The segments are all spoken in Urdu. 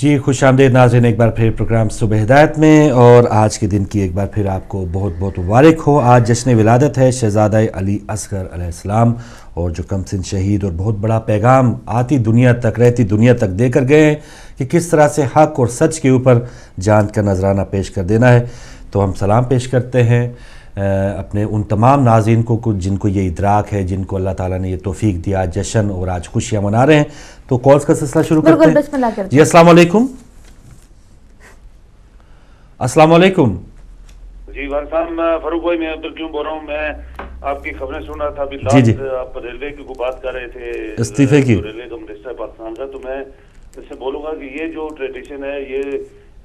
جی خوش آمدید ناظرین ایک بار پھر پروگرام صبح ہدایت میں، اور آج کے دن کی ایک بار پھر آپ کو بہت بہت مبارک ہو۔ آج جشن ولادت ہے شہزادہ علی اصغر علیہ السلام، اور جو کم سن شہید اور بہت بڑا پیغام آتی دنیا تک رہتی دنیا تک دے کر گئے ہیں کہ کس طرح سے حق اور سچ کے اوپر جان کا نذرانہ پیش کر دینا ہے۔ تو ہم سلام پیش کرتے ہیں اپنے ان تمام ناظرین کو جن کو یہ ادراک ہے، جن کو اللہ تعالیٰ نے یہ توفیق دیا جشن اور آج خوشیاں منا رہے ہیں۔ تو کالز کا سلسلہ شروع کرتے ہیں۔ جی السلام علیکم۔ السلام علیکم۔ جی وان صاحب، میں فاروق بھائی، میں عبدالکیوم بول رہا ہوں۔ میں آپ کی خبریں سن رہا تھا ابھی، آپ ریلوے کی کو بات کر رہے تھے، استعفے کی، ریلوے کا منسٹر پاکستان کا۔ تو میں اس سے بولوں گا کہ یہ جو ٹریڈیشن ہے یہ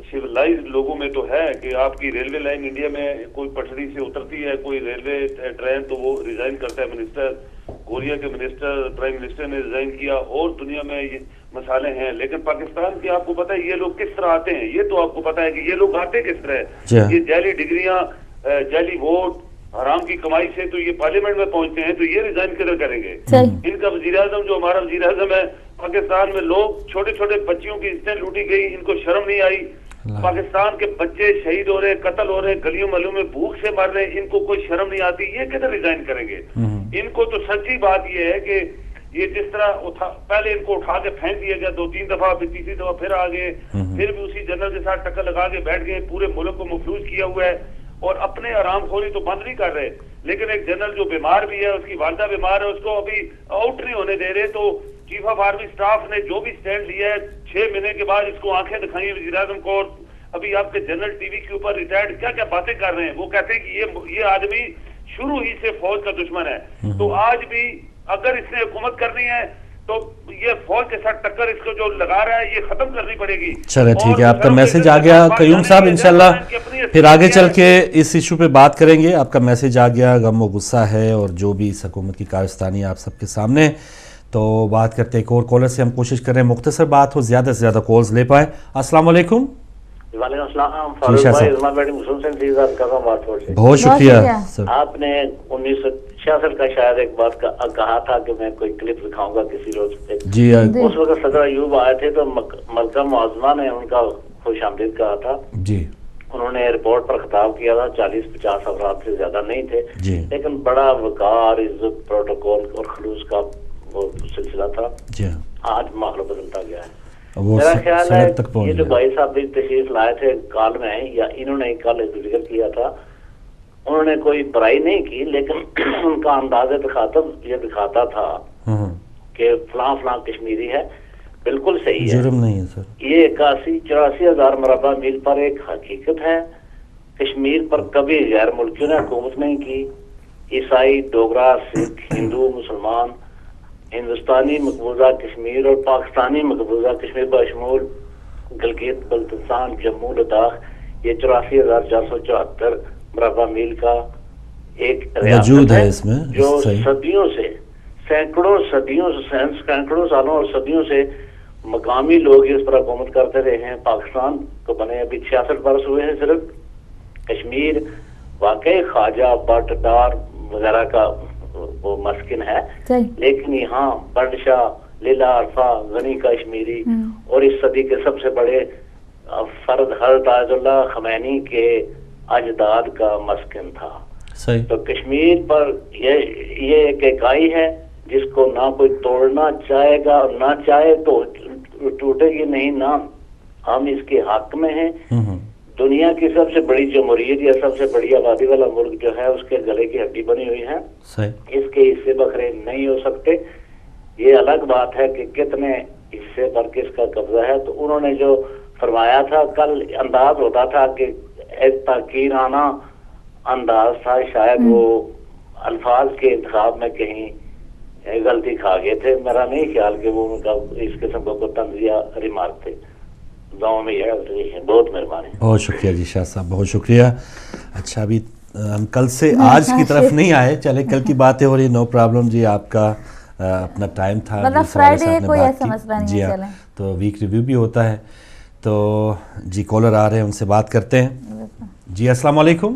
سیولائز لوگوں میں تو ہے کہ آپ کی ریلوے لائن انڈیا میں کوئی پٹری سے اترتی ہے کوئی ریلوے ٹرین تو وہ ریزائن کرتا ہے منسٹر۔ کوریا کے منسٹر، پرائم منسٹر نے ریزائن کیا، اور دنیا میں یہ مسائلے ہیں۔ لیکن پاکستان کی آپ کو پتہ ہے یہ لوگ کس طرح آتے ہیں، یہ تو آپ کو پتہ ہے کہ یہ لوگ آتے کس طرح ہے۔ یہ جعلی ڈگریاں، جعلی ووٹ، حرام کی کمائی سے تو یہ پارلیمنٹ میں پہنچتے ہیں، تو یہ ریزائن کدھر کریں گے؟ ان کا وزیر اعظم جو ہمارا وزیر اعظم ہے پاکستان میں، لوگ چھوٹے چھوٹے بچیوں کی عزتیں لوٹی گئی، ان کو شرم نہیں آئی۔ پاکستان کے بچے شہید ہو رہے، قتل ہو رہے، گلیوں محلوں میں بھوک سے مر رہے، ان کو کوئی شرم نہیں آتی، یہ کدھر ریزائن کریں گے؟ ان کو تو سچی بات یہ ہے کہ یہ جس طرح پہلے ان کو اٹھا کے پھینک دیا گیا 2-3 دفعہ، پھر تیسری دفعہ پھر آ گئے، پھر بھی اسی جنرل کے ساتھ ٹکر لگا کے بیٹھ گئے، پورے ملک کو مفلوج کیا ہوا ہے، اور اپنے آرام خوری تو بند نہیں کر رہے۔ لیکن ایک جنرل جو بیمار بھی ہے، اس کی والدہ بیمار ہے، اس کو ابھی آؤٹ نہیں ہونے دے رہے۔ تو چیف آف آرمی اسٹاف نے جو بھی سٹینڈ لیا ہے، 6 مہینے کے بعد اس کو آنکھیں دکھائیں وزیر اعظم کو، اور ابھی آپ کے جنرل ٹی وی کے اوپر ریٹائرڈ کیا کیا باتیں کر رہے ہیں۔ وہ کہتے ہیں کہ یہ آدمی شروع ہی سے فوج کا دشمن ہے۔ تو آج بھی اگر اس نے حکومت کرنی ہے تو یہ فوج کے ساتھ ٹکر اس کو جو لگا رہا ہے یہ ختم کرنی پڑے گی۔ چلے ٹھیک ہے، آپ کا میسج آ گیا قیوم صاحب، انشاءاللہ پھر آگے چل کے اس ایشو پہ بات کریں گے۔ آپ کا میسج آ گیا، غم و غصہ ہے اور جو بھی اس حکومت کی کارستانی آپ سب کے سامنے۔ تو بات کرتے ایک اور کالر سے، ہم کوشش کر رہے ہیں مختصر بات ہو، زیادہ سے زیادہ کالز لے پائیں۔ السلام علیکم۔ وعلیکم السلام، فاروق بھائی، عثمان بھائی مسلم سے انتظار کر رہا ہوں بات سے۔ بہت شکریہ سر۔ آپ نے 1966 کا شاید ایک بات کہا تھا کہ میں کوئی کلپ دکھاؤں گا کسی روز پہ۔ جی اس وقت صدر ایوب آئے تھے تو ملکہ معظمہ نے ان کا خوش آمدید کہا تھا۔ جی انہوں نے ایئرپورٹ پر خطاب کیا تھا، 40-50 افراد سے زیادہ نہیں تھے، جی، لیکن بڑا وقار، عزت، پروٹوکول اور خلوص کا وہ سلسلہ تھا۔ جی، آج ماحول بدلتا گیا ہے۔ میرا خیال ہے یہ جو بھائی صاحب بھی تشریف لائے تھے کال میں، یا انہوں نے کل ذکر کیا تھا، انہوں نے کوئی برائی نہیں کی، لیکن ان کا انداز تخاطب یہ دکھاتا تھا کہ فلاں فلاں کشمیری ہے۔ بالکل صحیح ہے، جرم نہیں ہے سر۔ یہ 81-84 ہزار مربع میل پر ایک حقیقت ہے۔ کشمیر پر کبھی غیر ملکیوں نے حکومت نہیں کی۔ عیسائی، ڈوگرا، سکھ، ہندو، مسلمان، ہندوستانی مقبوضہ کشمیر اور پاکستانی مقبوضہ کشمیر بشمول گلگت بلتستان، جموں، لداخ، یہ 84,474 مربع میل کا ایک ریاست ہے اس میں جو صدیوں سے، سینکڑوں سالوں اور صدیوں سے مقامی لوگ اس پر حکومت کرتے رہے ہیں۔ پاکستان کو بنے ابھی 66 برس ہوئے ہیں صرف۔ کشمیر واقعی خواجہ، بٹ، ڈار وغیرہ کا وہ مسکن ہے، لیکن یہاں بادشاہ، لیلا، عرفہ، غنی کشمیری اور اس صدی کے سب سے بڑے فرد حضرت آیت اللہ خمینی کے اجداد کا مسکن تھا۔ تو کشمیر پر یہ ایک اکائی ہے جس کو نہ کوئی توڑنا چاہے گا، نہ چاہے تو ٹوٹے گی نہیں، نہ ہم اس کے حق میں ہیں۔ دنیا کی سب سے بڑی جمہوریت یا سب سے بڑی آبادی والا ملک جو ہے اس کے گلے کی ہڈی بنی ہوئی ہے، اس کے حصے بکرے نہیں ہو سکتے۔ یہ الگ بات ہے کہ کتنے حصے پر کس کا قبضہ ہے۔ تو انہوں نے جو فرمایا تھا کل، انداز ہوتا تھا کہ ایک تحقیرانہ انداز تھا، شاید وہ الفاظ کے انتخاب میں کہیں غلطی کھا گئے تھے۔ میرا نہیں خیال کہ وہ ان کا اس قسم کا کوئی طنزیہ ریمارک تھے۔ گاؤں میں یہ بہت مہربانی۔ بہت شکریہ جی شاہ صاحب، بہت شکریہ۔ اچھا، ابھی ہم کل سے آج کی طرف نہیں آئے، چلے کل کی باتیں ہو رہی، نو پرابلم جی، آپ کا اپنا ٹائم تھا، فرائیڈے کوئی ایسا مسئلہ نہیں ہے۔ جی ہاں، تو ویک ریویو بھی ہوتا ہے۔ تو جی کالر آ رہے ہیں، ان سے بات کرتے ہیں۔ جی السلام علیکم۔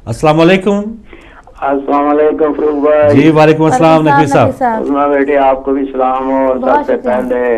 السلام علیکم۔ السلام علیکم فروغ بھائی۔ جی وعلیکم السلام نقوی صاحب۔ بیٹے آپ کو بھی سلام، اور سب سے پہلے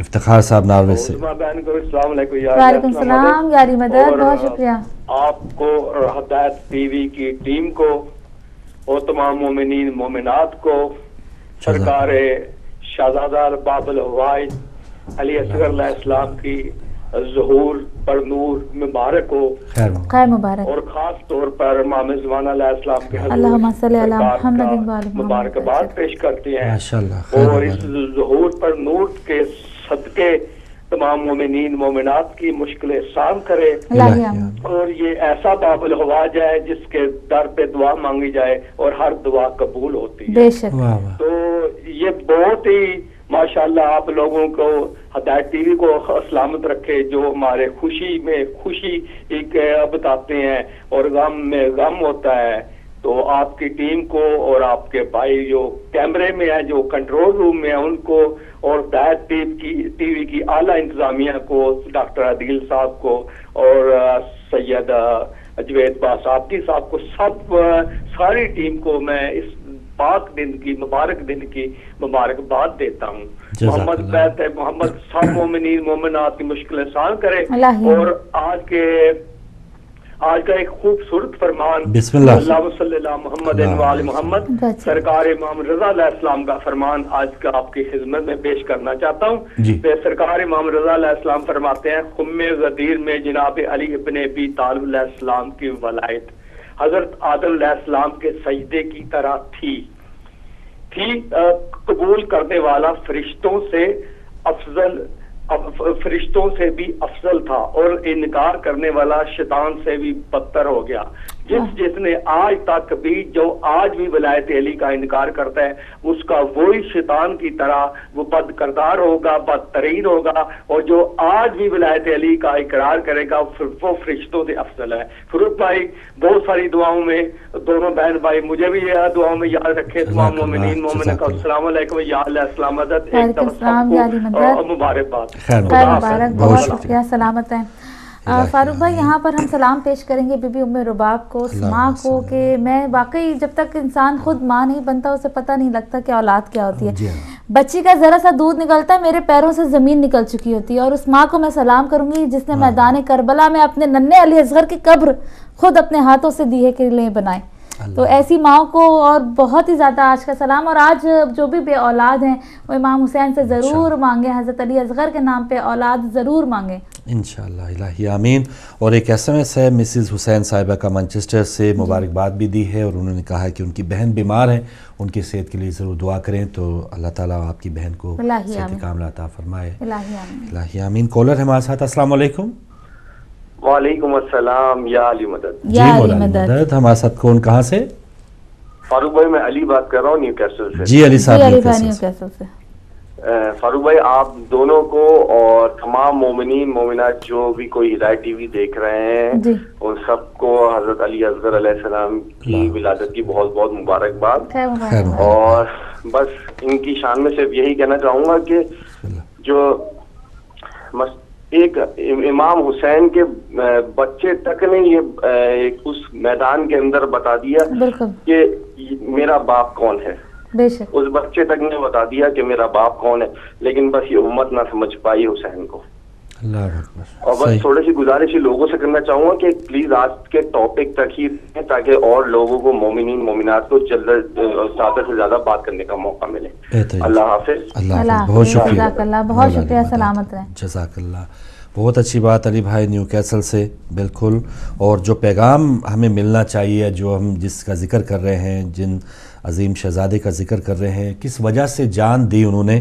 افتخار صاحب ناروے سے. بہن کو السلام علیکم. وعلیکم السلام یاری مدد, بہت شکریہ آپ کو اور ہدایت ٹی وی کی ٹیم کو اور تمام مومنین مومنات کو سرکار شہزادہ باب الہوائد علی اصغر علیہ السلام کی ظہور پر نور مبارک ہو, خیر مبارک, اور خاص طور پر امام زمان علیہ السلام کے اللہم صلی علی محمد مبارکباد پیش کرتے ہیں. ماشاءاللہ. اور اس ظہور پر نور کے صدقے تمام مومنین مومنات کی مشکلیں آسان کرے, اور یہ ایسا باب الحواج ہے جس کے در پہ دعا مانگی جائے اور ہر دعا قبول ہوتی ہے. بے شک. تو یہ بہت ہی ماشاءاللہ آپ لوگوں کو ہدایت ٹی وی کو سلامت رکھے, جو ہمارے خوشی میں خوشی ایک بتاتے ہیں اور غم میں غم ہوتا ہے. تو آپ کی ٹیم کو اور آپ کے بھائی جو کیمرے میں ہیں, جو کنٹرول روم میں ہیں, ان کو, اور ہدایت ٹی وی کی اعلیٰ انتظامیہ کو, ڈاکٹر عادل صاحب کو اور سید جوید باصابتی صاحب کو, سب ساری ٹیم کو میں اس پاک دن کی مبارک دن کی مبارکباد دیتا ہوں. محمد بیت ہے, محمد سب مومنین مومنات کی مشکلیں آسان کرے. اور آج کا ایک خوبصورت فرمان, بسم اللہ, اللہ صلی اللہ محمد وآل محمد, سرکار امام رضا علیہ السلام کا فرمان آج کا آپ کی خدمت میں پیش کرنا چاہتا ہوں. سرکار امام رضا علیہ السلام فرماتے ہیں, خم غدیر میں جناب علی ابن ابی طالب علیہ السلام کی ولایت حضرت آدم علیہ السلام کے سجدے کی طرح تھی, قبول کرنے والا فرشتوں سے بھی افضل تھا, اور انکار کرنے والا شیطان سے بھی بدتر ہو گیا. جس نے آج تک بھی, جو آج بھی ولایت علی کا انکار کرتا ہے, اس کا وہی شیطان کی طرح وہ بد کردار ہوگا, بدترین ہوگا, اور جو آج بھی ولایت علی کا اقرار کرے گا وہ فرشتوں سے افضل ہے. فروخ بھائی بہت ساری دعاؤں میں, دونوں بہن بھائی مجھے بھی یہ دعاؤں میں یاد رکھے, تمام مومنین مومنہ کا السلام علیکم یا علیہ السلام مدد, ایک دفعہ مبارکباد. بہت شکریہ, سلامت ہیں. فاروق بھائی, یہاں پر ہم سلام پیش کریں گے بی بی ام رباب کو, ماں کو, کہ میں واقعی جب تک انسان خود ماں نہیں بنتا اسے پتہ نہیں لگتا کہ اولاد کیا ہوتی ہے. بچی کا ذرا سا دودھ نکلتا ہے میرے پیروں سے زمین نکل چکی ہوتی ہے, اور اس ماں کو میں سلام کروں گی جس نے میدان کربلا میں اپنے ننھے علی اصغر کی قبر خود اپنے ہاتھوں سے دیے کے لیے بنائے. تو ایسی ماں کو اور بہت ہی زیادہ آج کا سلام. اور آج جو بھی بے اولاد ہیں وہ امام حسین سے ضرور مانگیں, حضرت علی اصغر کے نام پہ اولاد ضرور مانگیں انشاءاللہ. الہی آمین. اور ایک ایس ایم ایس ہے مسز حسین صاحبہ کا مانچسٹر سے, مبارکباد بھی دی ہے, اور انہوں نے کہا ہے کہ ان کی بہن بیمار ہیں, ان کی صحت کے لیے ضرور دعا کریں. تو اللہ تعالیٰ آپ کی بہن کو صحت کاملہ عطا فرمائے. الہی آمین. کالر ہے ہمارے ساتھ, السلام علیکم. وعلیکم السلام یا علی مدد. جی مولانا مدد, ہمارے ساتھ کون, کہاں سے؟ فاروق بھائی میں علی بات کر رہا ہوں نیو کیسل سے. جی علی صاحب نیو کیسل سے. فاروق بھائی آپ دونوں کو اور تمام مومنین مومنات جو بھی کوئی ہدایت ٹی وی دیکھ رہے ہیں ان سب کو حضرت علی اصغر علیہ السلام کی ولادت کی بہت بہت مبارکباد. اور بس ان کی شان میں صرف یہی کہنا چاہوں گا کہ جو ایک امام حسین کے بچے تک نے یہ اس میدان کے اندر بتا دیا کہ میرا باپ کون ہے. اس بچے تک نے بتا دیا کہ میرا باپ کون ہے, لیکن بس یہ امت نہ سمجھ پائی حسین کو. اور بس تھوڑی سی گزارش لوگوں سے کرنا چاہوں گا کہ پلیز آج کے ٹاپک تک ہی رہیں تاکہ اور لوگوں کو مومنین مومنات کو زیادہ سے زیادہ بات کرنے کا موقع ملے. اللہ حافظ. بہت شکریہ, بہت شکریہ, سلامت رہیں. جزاک اللہ. بہت اچھی بات علی بھائی نیو کیسل سے, بالکل. اور جو پیغام ہمیں ملنا چاہیے, جو ہم جس کا ذکر کر رہے ہیں, جن عظیم شہزادے کا ذکر کر رہے ہیں, کس وجہ سے جان دی انہوں نے,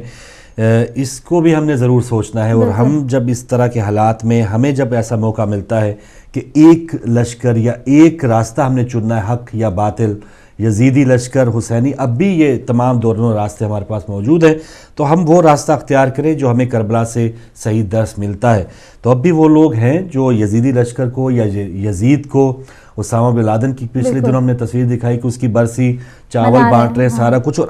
اس کو بھی ہم نے ضرور سوچنا ہے. اور ہم جب اس طرح کے حالات میں, ہمیں جب ایسا موقع ملتا ہے کہ ایک لشکر یا ایک راستہ ہم نے چننا ہے, حق یا باطل, یزیدی لشکر, حسینی, اب بھی یہ تمام دونوں راستے ہمارے پاس موجود ہیں, تو ہم وہ راستہ اختیار کریں جو ہمیں کربلا سے صحیح درس ملتا ہے. تو اب بھی وہ لوگ ہیں جو یزیدی لشکر کو یا یزید کو, اسامہ بن لادن کی پچھلے دنوں ہم نے تصویر دکھائی کہ اس کی برسی, چاول بانٹ رہے ہیں, سارا کچھ. اور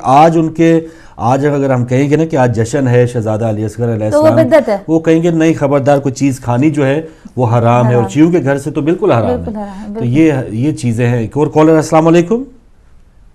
آج اگر ہم کہیں گے نا کہ آج جشن ہے شہزادہ علی اصغر علیہ السلام, وہ کہیں گے نہیں خبردار, کوئی چیز کھانی جو ہے وہ حرام ہے, اور چیوں کے گھر سے تو بالکل حرام ہے. تو یہ چیزیں ہیں. ایک اور کالر, السلام علیکم.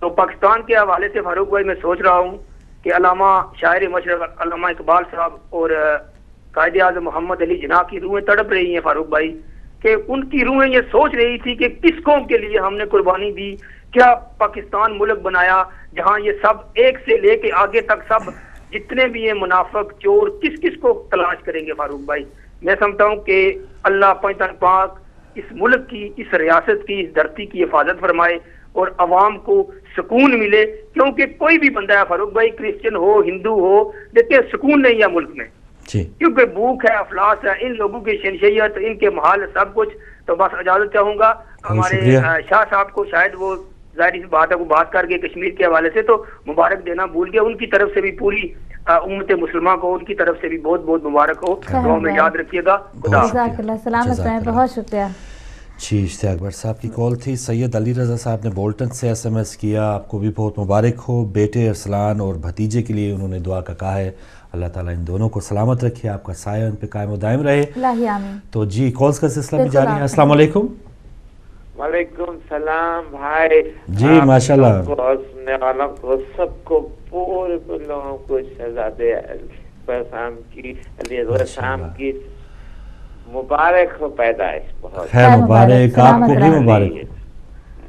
تو پاکستان کے حوالے سے فاروق بھائی میں سوچ رہا ہوں کہ علامہ شاعر مشرق علامہ اقبال صاحب اور قائد اعظم محمد علی جناح کی روحیں تڑپ رہی ہیں فاروق بھائی، کہ ان کی روحیں یہ سوچ رہی تھی کہ کس قوم کے لیے ہم نے قربانی دی، کیا پاکستان ملک بنایا جہاں یہ سب ایک سے لے کے آگے تک سب جتنے بھی ہیں منافق چور کس کس کو تلاش کریں گے فاروق بھائی۔ میں سمجھتا ہوں کہ اللہ پنجتن پاک اس ملک کی، اس ریاست کی، اس دھرتی کی حفاظت فرمائے اور عوام کو سکون ملے، کیونکہ کوئی بھی بندہ ہے فاروق بھائی، کرسچن ہو ہندو ہو، دیکھیں سکون نہیں ہے ملک میں، کیونکہ بھوک ہے، افلاس ہے، ان لوگوں کی شنشیت، ان کے محال سب کچھ۔ تو بس اجازت چاہوں گا ہمارے شاہ صاحب کو، شاید وہ ظاہری سی بات ہے وہ بات کر کے کشمیر کے حوالے سے تو مبارک دینا بھول گیا، ان کی طرف سے بھی پوری امت مسلمہ کو ان کی طرف سے بھی بہت بہت مبارک ہو، دعاؤں میں یاد رکھیے گا۔ جزاک اللہ، سلامت رہیں، بہت شکریہ۔ جی اشتیاق اکبر صاحب کی کال تھی۔ سید علی رضا صاحب نے بولٹن سے SMS کیا، آپ کو بھی بہت مبارک ہو، بیٹے ارسلان اور بھتیجے کے لیے انہوں نے دعا کا کہا ہے، اللہ تعالیٰ ان دونوں کو سلامت رکھے، آپ کا سایہ ان پہ قائم و دائم رہے۔ اللہ آمین۔ تو جی کالز کا سلسلہ بھی جاری ہے۔ السلام علیکم۔ وعلیکم السلام بھائی۔ جی ماشاءاللہ، سننے والوں کو سب کو پورے لوگوں کو شہزادے شام کی علی شام کی مبارک ہو پیدائش، بہت خیر مبارک، آپ کو بھی مبارک۔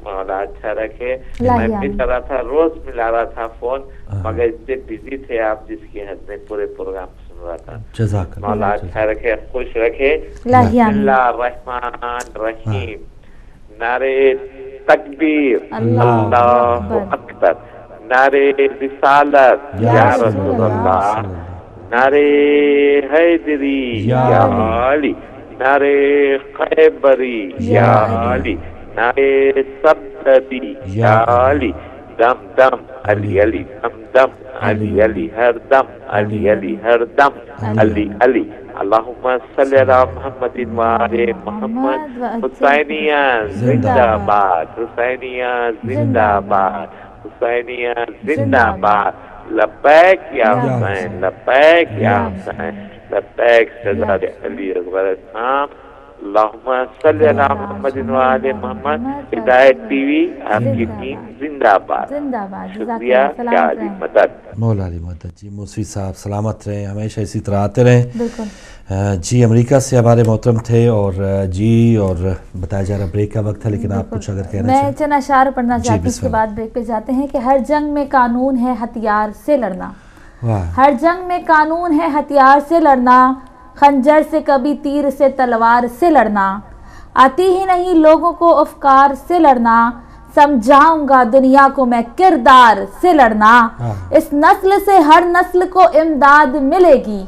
مولا اچھا رکھے۔ میں بھی کر رہا تھا، روز ملا رہا تھا فون، مگر اتنے بزی تھے آپ جس کی حد میں پورے پروگرام سن رہا تھا۔ جزاک اللہ، مولا اچھا رکھے، خوش رکھے۔ بسم اللہ الرحمن الرحیم۔ نعرے تکبیر، اللہ اکبر، نعرے رسالت یا رسول اللہ، نعرے حیدری یا علی، نعرے خیبری یا علی، نعرے سبتدی یا علی، دم دم علی علی، دم دم علی علی، ہر دم علی علی، ہر دم علی علی۔ اللہم صلی علی محمد وآل محمد۔ حسینیہ زندہ باد، حسینیہ زندہ باد، حسینیہ زندہ باد۔ لبیک یا حسین، لبیک یا حسین، لبیک شہزادے علی اکبر السلام۔ اللہم صلی علی محمد وآل محمد۔ ہدایت ٹی وی آپ کی ٹیم زندہ باد۔ شکریہ، کیا علی مدد، مولا علی مدد۔ جی موسوی صاحب سلامت رہیں، ہمیشہ اسی طرح آتے رہیں۔ جی امریکہ سے ہمارے محترم تھے، اور جی اور بتایا جا رہا بریک کا وقت ہے، لیکن آپ کچھ اگر کہنا چاہیں۔ میں چند اشعار پڑھنا چاہتی ہوں، اس کے بعد بریک پہ جاتے ہیں کہ ہر جنگ میں قانون ہے ہتھیار سے لڑنا، ہر جنگ میں قانون ہے ہتھیار سے لڑنا، خنجر سے کبھی تیر سے تلوار سے لڑنا، آتی ہی نہیں لوگوں کو افکار سے لڑنا، سمجھاؤں گا دنیا کو میں کردار سے لڑنا، اس نسل سے ہر نسل کو امداد ملے گی،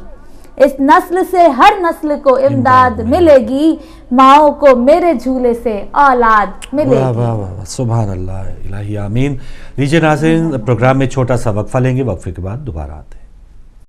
اس نسل سے ہر نسل کو امداد ملے گی، ماؤں کو میرے جھولے سے اولاد ملے گی۔ واہ واہ واہ، سبحان اللہ، الہی آمین۔ لیجیے ناظرین، پروگرام میں چھوٹا سا وقفہ لیں گے، وقفے کے بعد دوبارہ آتے ہیں۔